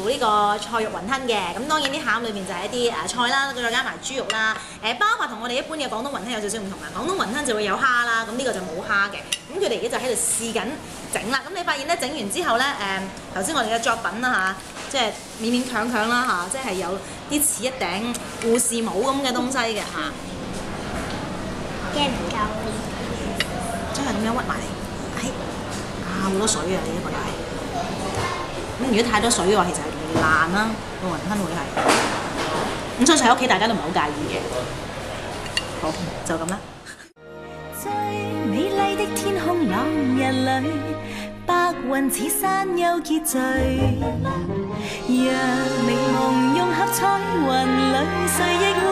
呢個菜肉雲吞嘅，咁當然啲餡裏面就係一啲菜啦，再加埋豬肉啦。包法同我哋一般嘅廣東雲吞有少少唔同啦。廣東雲吞就會有蝦啦，咁呢個就冇蝦嘅。咁佢哋而家就喺度試緊整啦。咁你發現咧整完之後咧，頭先我哋嘅作品啦嚇，即係勉勉強強啦嚇，即係有啲似一頂護士帽咁嘅東西嘅嚇。驚唔夠？真係咁樣屈埋嚟，好多水啊！呢一個又係。咁如果太多水嘅話，其實係容易爛啦，個雲吞會係。咁相信喺屋企大家都唔係好介意嘅。好，就咁啦。最美麗的天空朗日裏，白雲似山丘結聚，若明夢融合彩雲裏，誰亦會